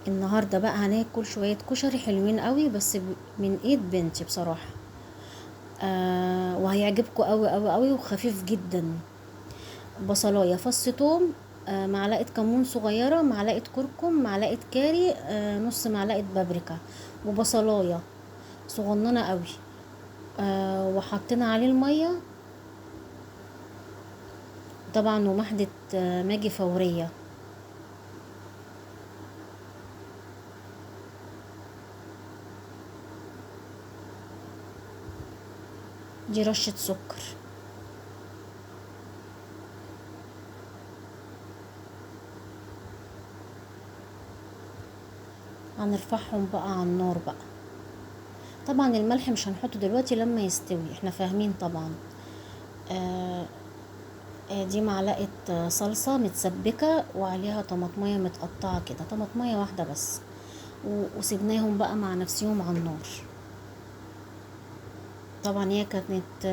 النهارده بقى هناكل شويه كشري حلوين قوي، بس من ايد بنتي بصراحه. وهيعجبكم قوي قوي قوي، وخفيف جدا. بصلايه، فص توم، معلقه كمون صغيره، معلقه كركم، معلقه كاري، نص معلقه بابريكا، وبصلايه صغننه قوي. وحطينا عليه الميه طبعا، ومحدة ماجي فوريه. دي رشه سكر. هنرفعهم بقى على النار بقى. طبعا الملح مش هنحطه دلوقتي، لما يستوي احنا فاهمين طبعا. آه دي معلقة صلصة متسبكة، وعليها طماطمية متقطعة كده، طماطمية واحدة بس. وسيبناهم بقى مع نفسهم على النار. طبعا هي كانت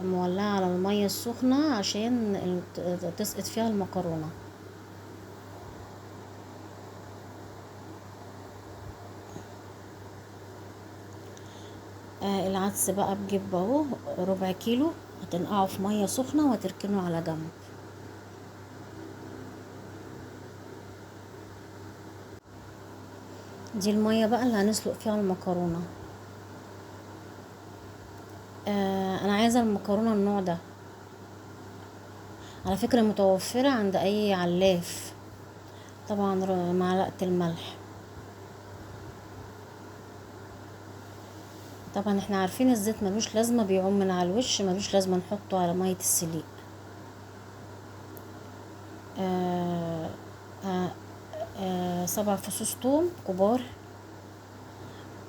مولعة على المية السخنة عشان تسقط فيها المكرونة. العدس بقى بجيب اهو ربع كيلو، هتنقعه في مية سخنة وتركنه على جنب. دي المية بقى اللي هنسلق فيها المكرونة. انا عايزة المكرونة النوع ده، على فكرة متوفرة عند اي علاف. طبعا معلقة الملح. طبعا احنا عارفين الزيت ملوش لازمة، بيعوم من على الوش، ملوش لازمة نحطه على مية السليق. آه 7 فصوص توم كبار،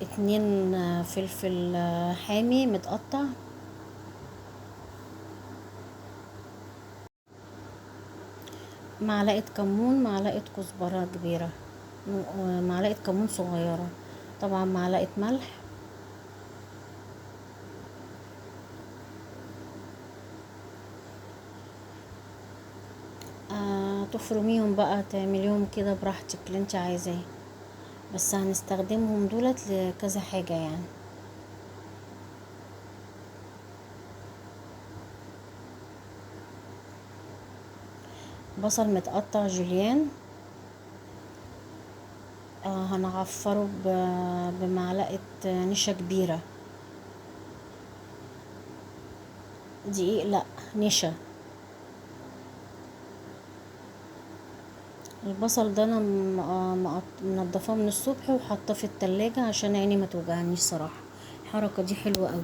2 فلفل حامي متقطع، معلقة كمون، معلقة كزبرة كبيرة، معلقة كمون صغيرة، طبعا معلقة ملح. تفرميهم بقى، تعمليهم كده براحتك اللي انت عايزاه، بس هنستخدمهم دولت لكذا حاجة يعني. بصل متقطع جوليان، هنعفره بمعلقة نشا كبيرة. دقيق لا، نشا. البصل ده انا منضفاه من الصبح وحاطاه في التلاجة عشان عيني ما توجعنيش صراحة. الحركة دي حلوة قوي.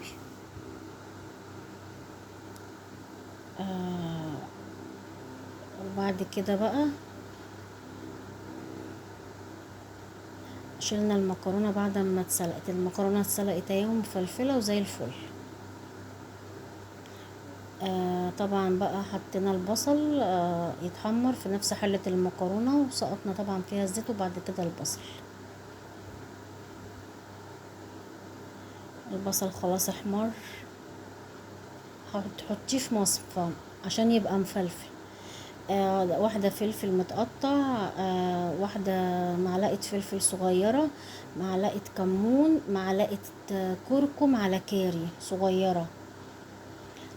آه وبعد كده بقى شلنا المكرونة بعد ما اتسلقت. المكرونة اتسلقت اهي مفلفلة وزي الفل. طبعا بقى حطينا البصل يتحمر في نفس حلة المكرونة، وسقطنا طبعا فيها الزيت، وبعد كده البصل. البصل خلاص احمر، تحطيه في مصفى عشان يبقى مفلفل. واحدة فلفل متقطع، واحدة معلقة فلفل صغيرة، معلقة كمون، معلقة كركم على كاري صغيرة.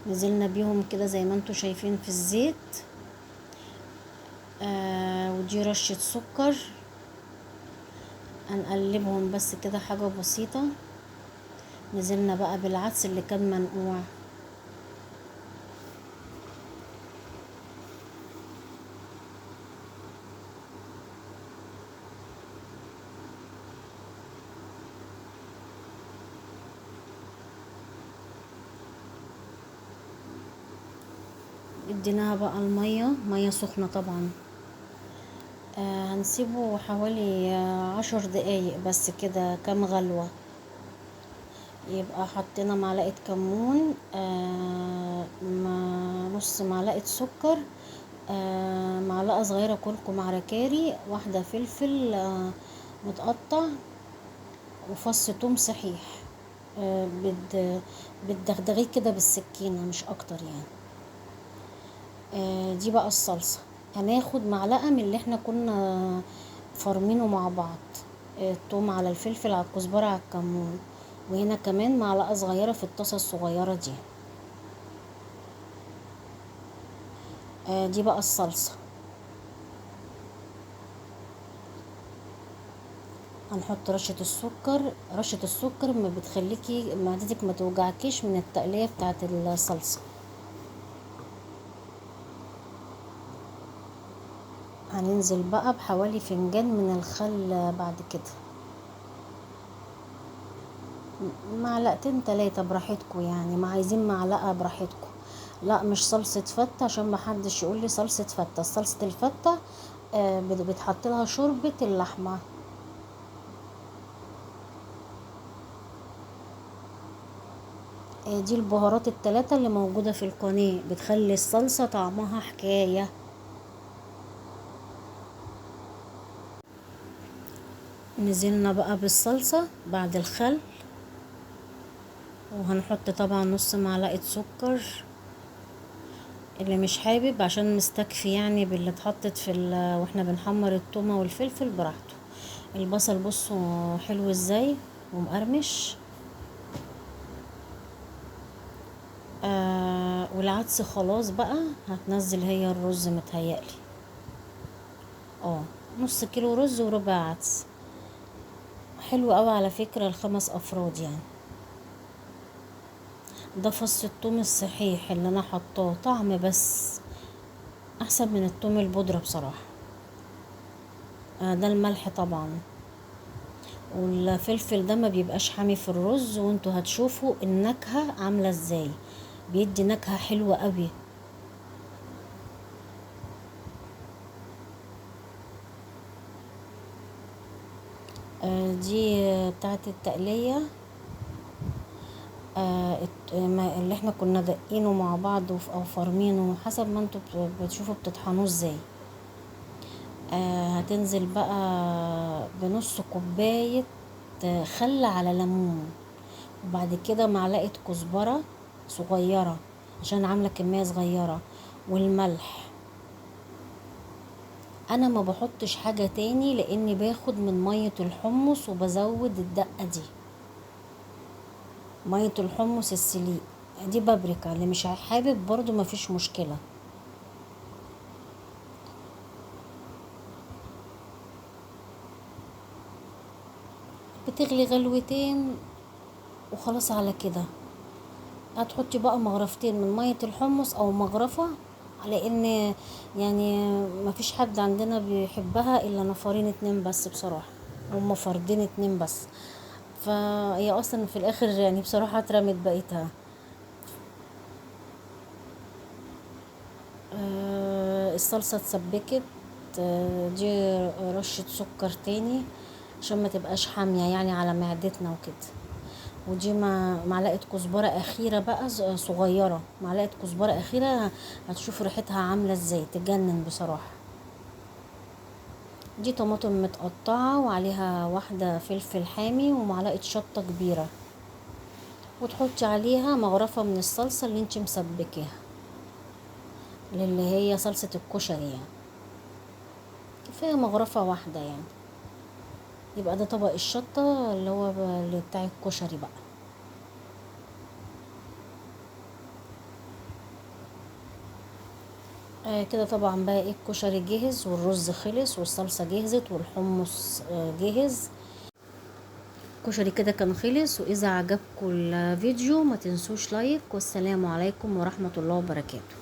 نزلنا بيهم كده زي ما انتوا شايفين في الزيت. ودي رشة سكر. هنقلبهم بس كده حاجة بسيطة. نزلنا بقى بالعدس اللي كان منقوع. اديناها بقى المية، مية سخنة طبعا. هنسيبه حوالي 10 دقايق بس كده، كام غلوة. يبقى حطينا معلقة كمون، نص معلقة سكر، معلقة صغيرة كركم على كاري، واحدة فلفل متقطع، وفص توم صحيح. بتدغدغيه كده بالسكينة مش اكتر يعني. دي بقى الصلصة. هناخد معلقة من اللي احنا كنا فرمينه مع بعض، التوم على الفلفل على الكزبرة على الكمون. وهنا كمان معلقة صغيرة في الطاسة الصغيرة دي. دي بقى الصلصة. هنحط رشة السكر. رشة السكر ما بتخليكي معدتك ما توجعكيش من التقلية بتاعت الصلصة. هننزل بقى بحوالي فنجان من الخل بعد كده، معلقتين 3 براحتكم، يعني ما عايزين معلقة براحتكم. لا مش صلصة فتة، عشان ما حدش يقول لي صلصة فتة. صلصة الفتة بتحط لها شوربة اللحمة. دي البهارات ال3 اللي موجودة في القناة، بتخلي الصلصة طعمها حكاية. نزلنا بقى بالصلصة بعد الخل، وهنحط طبعا نص معلقة سكر. اللي مش حابب عشان مستكفي يعني باللي اتحطت واحنا بنحمر التومة والفلفل براحته. البصل بصوا حلو ازاي ومقرمش. والعدس خلاص بقى. هتنزل هي الرز متهيألي. نص كيلو رز وربع عدس. حلو قوي على فكرة ل5 افراد يعني. ده فص الثوم الصحيح اللي انا حطاه، طعم بس احسن من الثوم البودرة بصراحة. ده الملح طبعا، والفلفل ده ما بيبقاش حامي في الرز، وانتوا هتشوفوا النكهة عاملة ازاي، بيدي نكهة حلوة قوي. دي بتاعت التقلية. اللي احنا كنا دقينه مع بعض او فرمينه حسب ما انتوا بتشوفوا بتطحنوه ازاي. هتنزل بقى بنص كوباية خل على ليمون، وبعد كده معلقة كزبرة صغيرة عشان عاملة كمية صغيرة، والملح. انا ما بحطش حاجة تاني لاني باخد من مية الحمص، وبزود الدقة دي مية الحمص السليق. دي بابريكا، اللي مش حابب برضو مفيش مشكلة. بتغلي غلوتين وخلاص على كده. هتحطي بقى مغرفتين من مية الحمص او مغرفة، لان يعني مفيش حد عندنا بيحبها الا نفرين 2 بس بصراحة. هما فردين 2 بس، فهي اصلا في الاخر يعني بصراحة اترمت بقيتها. الصلصة اتسبكت. دي رشة سكر تاني عشان ما تبقاش حامية يعني على معدتنا وكده. ودي معلقة كزبرة اخيرة بقى صغيرة، معلقة كزبرة اخيرة. هتشوفوا ريحتها عاملة ازاي، تجنن بصراحة. دي طماطم متقطعة وعليها واحدة فلفل حامي ومعلقة شطة كبيرة، وتحطي عليها مغرفة من الصلصة اللي انت مسبكيها، اللي هي صلصة الكشري يعني. كفاية مغرفة واحدة يعني. يبقى ده طبق الشطة اللي هو اللي بتاع الكشري بقى. كده طبعا بقى ايه، الكشري جاهز، والرز خلص، والصلصة جهزت، والحمص جاهز. الكشري كده كان خلص. واذا عجبكم الفيديو ما تنسوش لايك، والسلام عليكم ورحمة الله وبركاته.